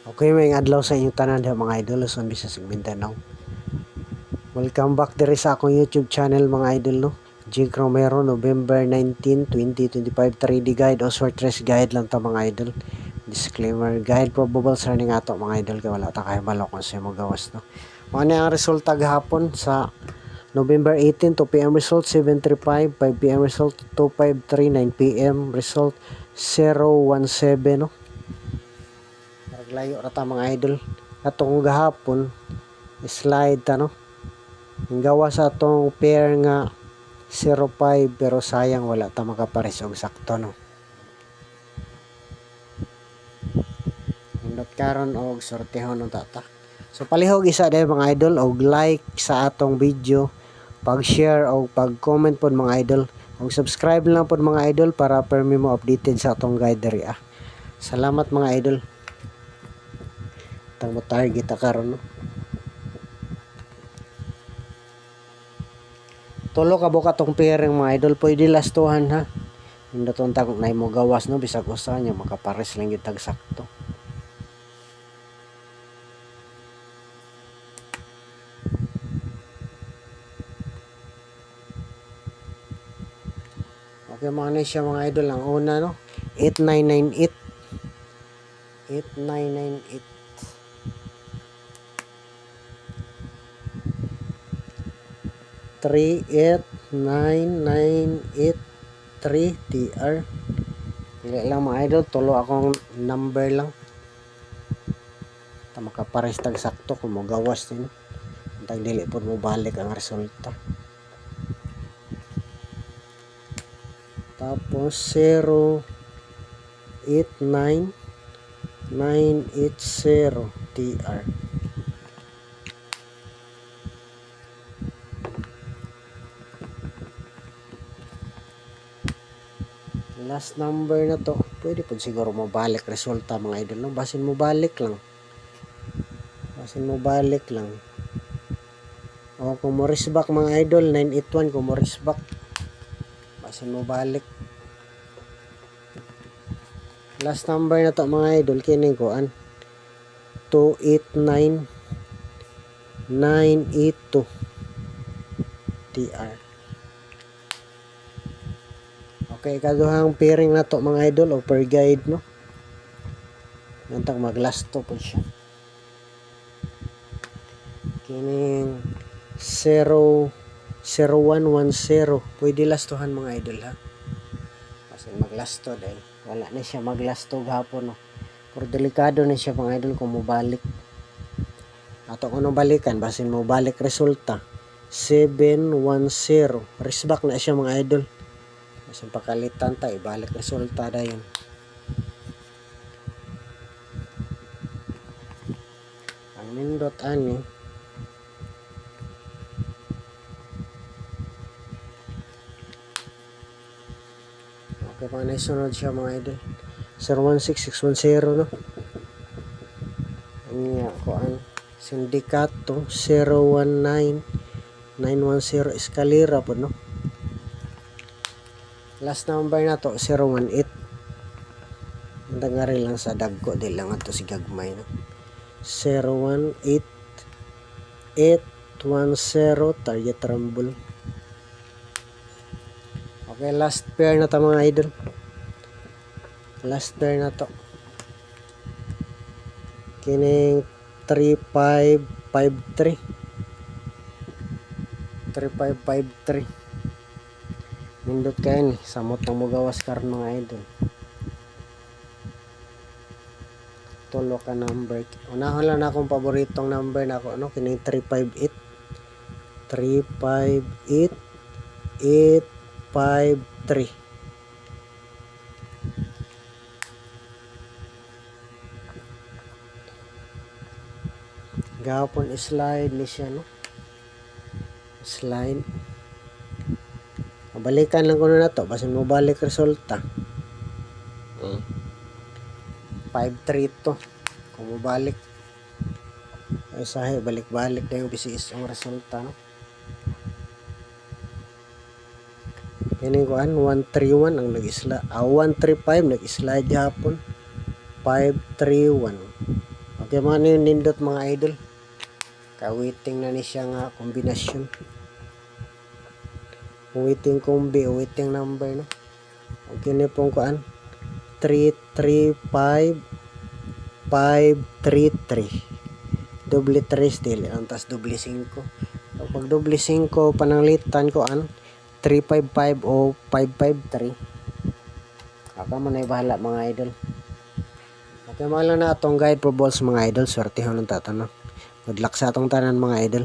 Okay, may adlaw sa inyong tanan diha mga idol sa Visayas ug Mindanao. Welcome back diri sa akong YouTube channel mga idol no. Jig Romero, November 19, 2025 3D guide o short race guide lang ta mga idol. Disclaimer, guide probable sa ning ato mga idol kay wala ta kahibalo kung sa mo gawas no. Mao ni ang resulta gahapon sa November 18, 2 PM result 735, 5 PM result 253, 9 PM result 017 no. Layo rata mga idol. Atong gahapon slide ta no. Ang gawa sa atong pair nga 05 pero sayang wala ta makapares og sakto no. Indot karon og sortehon ng tata. So palihog isa dahil mga idol og like sa atong video, pag-share o pag-comment pod mga idol. Og subscribe lang pod mga idol para permi mo updated sa atong guide diri ah. Salamat mga idol. Tang mo target ta karon no. Tulo ka buka tong pairing mga idol, pwede lastuhan ha. Indot unta kung nay mo gawas no bisag usa nya makapares lang gyud tag sakto. Okay, mga siya mga idol. Ang una no 8998 8998 38993 TR. Dili lang mga idol, tulo akong number lang. Ta makapares tag sakto kung mo gawas din. Tag dili pod mo balik ang resulta. Tapos 089980 TR. Last number na to, pwede po siguro mo balik resulta mga idol no? Basin mo balik lang o kung mo back mga idol 981 kung mo back basin mo balik. Last number na to mga idol kining kuan 289982 TR. Okay, kaduhang pairing na to mga idol o per guide no. Nantang maglasto po siya. Kining 0110 pwede lastuhan mga idol ha. Kasi maglasto dahil wala na siya maglasto gahapon no. Pero delikado na siya mga idol kung mobalik. Ato ko nang balikan basin mo balik resulta 710 risback na siya mga idol. Basin pakalitan ta ibalik resulta dayon. Ang nindot ani okay pa na sunod siya mga idol 016610 no. Anya kuan sindikato 019910 eskalera po no. Last number na to 018. Ndangari lang sa dagko di lang ato si gagmay no. 018810 target rumble. Okay, last pair na to mga idol. Last pair na to. Kining 3553 nindot kayo ni samot ng mugawas karon mga idol. Tulo ka number unahon lang na akong paboritong number na ako no kining 358853 gahapon slide ni siya no. Slide balikan lang ko na to basin mo balik resulta 53 to kung mo balik ay sahi balik-balik na yung BCS ang resulta no. Kining kuan 131 ang nag-isla 135 nag-slide hapon 531 Kaya mga nindot mga idol. Kawiting na ni siya nga kombinasyon. Uwiting kombi, uwiting number no. Okay na pong kuan. 335533. Doble 3 still. Antas doble 5. Pag doble 5 pananglitan kuan 355 o 553. Aka man ay bahala mga idol. Okay, mga lang na atong guide for balls mga idol. Swerte ho ng tatanong. Good luck sa atong tanan mga idol.